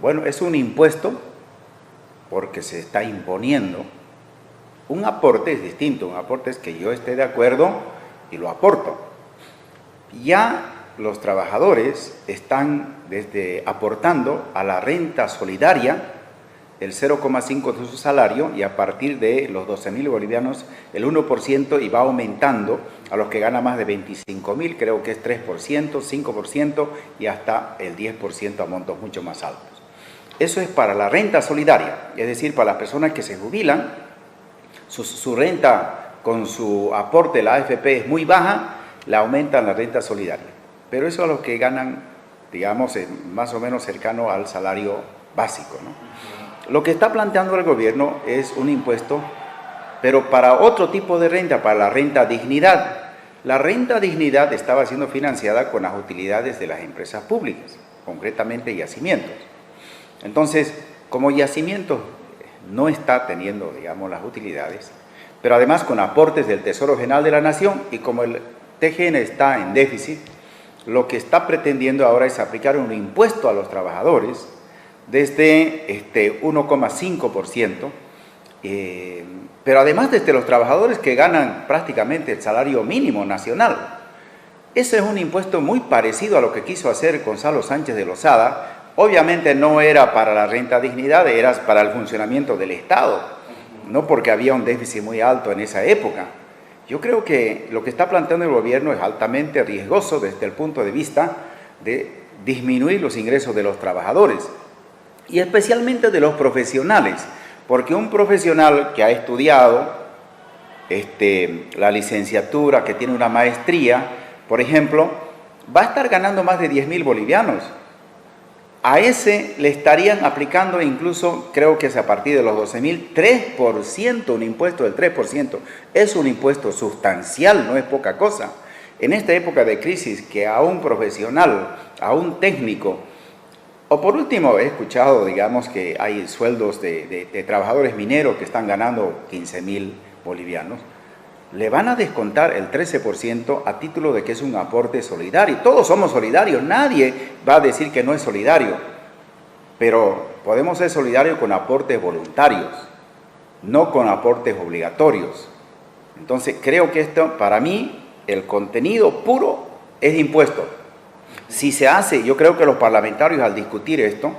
Bueno, es un impuesto porque se está imponiendo. Un aporte es distinto, un aporte es que yo esté de acuerdo y lo aporto. Ya los trabajadores están aportando a la renta solidaria el 0,5% de su salario, y a partir de los 12.000 bolivianos el 1%, y va aumentando a los que ganan más de 25.000, creo que es 3%, 5% y hasta el 10% a montos mucho más altos. Eso es para la renta solidaria, es decir, para las personas que se jubilan, su renta con su aporte, la AFP, es muy baja, la aumentan la renta solidaria. Pero eso a los que ganan, digamos, más o menos cercano al salario básico, ¿no? Lo que está planteando el gobierno es un impuesto, pero para otro tipo de renta, para la renta dignidad. La renta dignidad estaba siendo financiada con las utilidades de las empresas públicas, concretamente yacimientos. Entonces, como yacimientos no está teniendo, digamos, las utilidades, pero además con aportes del Tesoro General de la Nación, y como el TGN está en déficit, lo que está pretendiendo ahora es aplicar un impuesto a los trabajadores desde 1,5%, pero además desde los trabajadores que ganan prácticamente el salario mínimo nacional. Ese es un impuesto muy parecido a lo que quiso hacer Gonzalo Sánchez de Lozada. Obviamente no era para la renta dignidad, era para el funcionamiento del Estado, no porque había un déficit muy alto en esa época. Yo creo que lo que está planteando el gobierno es altamente riesgoso desde el punto de vista de disminuir los ingresos de los trabajadores y especialmente de los profesionales, porque un profesional que ha estudiado la licenciatura, que tiene una maestría, por ejemplo, va a estar ganando más de 10.000 bolivianos. A ese le estarían aplicando incluso, creo que es a partir de los 12.000, 3%, un impuesto del 3%. Es un impuesto sustancial, no es poca cosa. En esta época de crisis, que a un profesional, a un técnico, o por último he escuchado, digamos, que hay sueldos de trabajadores mineros que están ganando 15.000 bolivianos, le van a descontar el 13% a título de que es un aporte solidario. Todos somos solidarios, nadie va a decir que no es solidario, pero podemos ser solidarios con aportes voluntarios, no con aportes obligatorios. Entonces creo que esto, para mí, el contenido puro es impuesto. Si se hace, yo creo que los parlamentarios al discutir esto,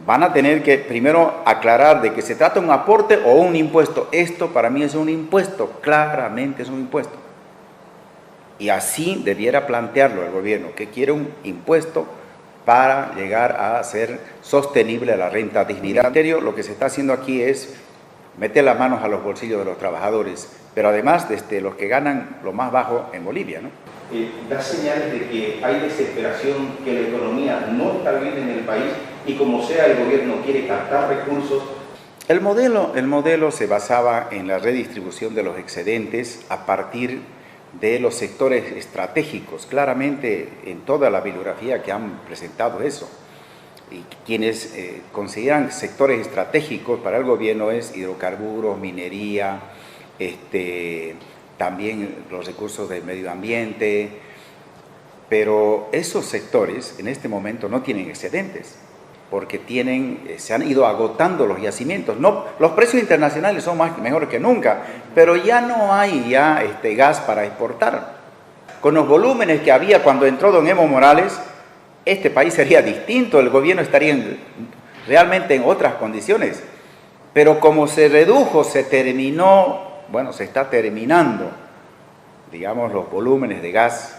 van a tener que primero aclarar de que se trata de un aporte o un impuesto. Esto para mí es un impuesto, claramente es un impuesto. Y así debiera plantearlo el gobierno, que quiere un impuesto para llegar a ser sostenible la renta dignidad. Lo que se está haciendo aquí es meter las manos a los bolsillos de los trabajadores, pero además desde los que ganan lo más bajo en Bolivia, ¿no? Da señales de que hay desesperación, que la economía no está bien en el país y como sea el gobierno quiere captar recursos. El modelo se basaba en la redistribución de los excedentes a partir de los sectores estratégicos, claramente en toda la bibliografía que han presentado eso. Y quienes consideran sectores estratégicos para el gobierno es hidrocarburos, minería, también los recursos del medio ambiente, pero esos sectores en este momento no tienen excedentes, porque se han ido agotando los yacimientos. No, los precios internacionales son mejores que nunca, pero ya no hay gas para exportar. Con los volúmenes que había cuando entró don Evo Morales, este país sería distinto, el gobierno estaría realmente en otras condiciones. Pero como se redujo, se terminó, bueno, se está terminando, digamos, los volúmenes de gas,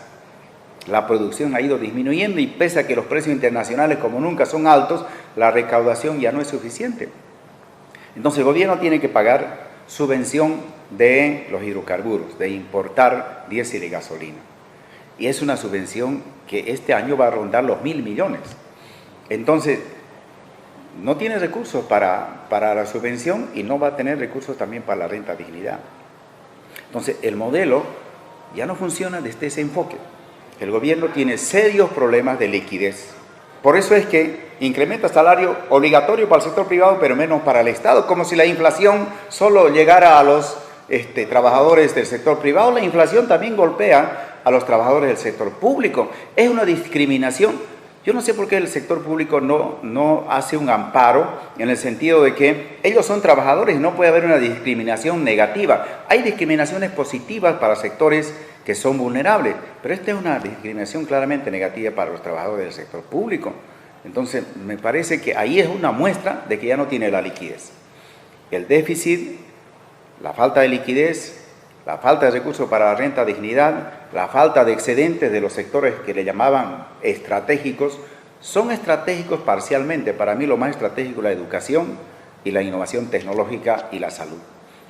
la producción ha ido disminuyendo y pese a que los precios internacionales como nunca son altos, la recaudación ya no es suficiente. Entonces el gobierno tiene que pagar subvención de los hidrocarburos, de importar diésel y gasolina. Y es una subvención que este año va a rondar los 1.000 millones. Entonces, no tiene recursos para la subvención y no va a tener recursos también para la renta dignidad. Entonces, el modelo ya no funciona desde ese enfoque. El gobierno tiene serios problemas de liquidez. Por eso es que incrementa salario obligatorio para el sector privado, pero menos para el Estado, como si la inflación solo llegara a los trabajadores del sector privado. La inflación también golpea a los trabajadores del sector público. Es una discriminación. Yo no sé por qué el sector público no hace un amparo en el sentido de que ellos son trabajadores y no puede haber una discriminación negativa. Hay discriminaciones positivas para sectores que son vulnerables, pero esta es una discriminación claramente negativa para los trabajadores del sector público. Entonces, me parece que ahí es una muestra de que ya no tiene la liquidez. El déficit, la falta de liquidez, la falta de recursos para la renta dignidad, la falta de excedentes de los sectores que le llamaban estratégicos, son estratégicos parcialmente. Para mí lo más estratégico es la educación y la innovación tecnológica y la salud.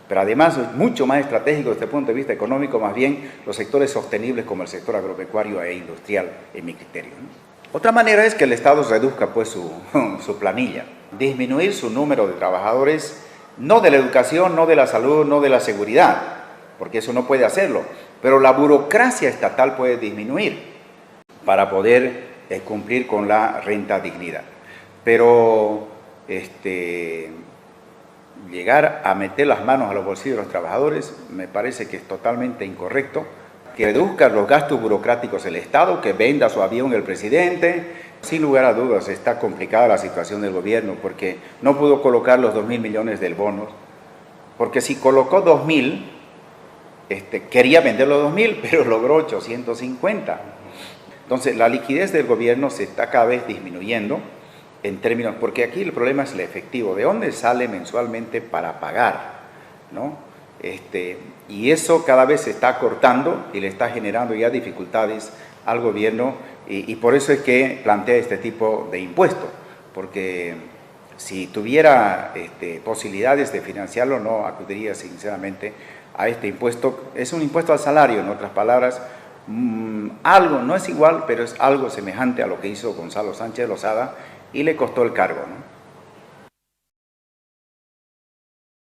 Pero además es mucho más estratégico desde el punto de vista económico, más bien los sectores sostenibles como el sector agropecuario e industrial, en mi criterio, ¿no? Otra manera es que el Estado reduzca pues su planilla, disminuir su número de trabajadores, no de la educación, no de la salud, no de la seguridad, porque eso no puede hacerlo, pero la burocracia estatal puede disminuir para poder cumplir con la renta dignidad. Pero llegar a meter las manos a los bolsillos de los trabajadores me parece que es totalmente incorrecto. Que reduzca los gastos burocráticos el Estado, que venda su avión el presidente. Sin lugar a dudas está complicada la situación del gobierno porque no pudo colocar los 2.000 millones del bono, porque si colocó 2.000, quería vender los 2.000, pero logró 850. Entonces la liquidez del gobierno se está cada vez disminuyendo en términos, porque aquí el problema es el efectivo, ¿de dónde sale mensualmente para pagar? ¿No? Y eso cada vez se está cortando y le está generando ya dificultades al gobierno y por eso es que plantea este tipo de impuesto, porque si tuviera posibilidades de financiarlo no acudiría sinceramente a este impuesto. Es un impuesto al salario, en otras palabras, algo, no es igual, pero es algo semejante a lo que hizo Gonzalo Sánchez Lozada y le costó el cargo, ¿no?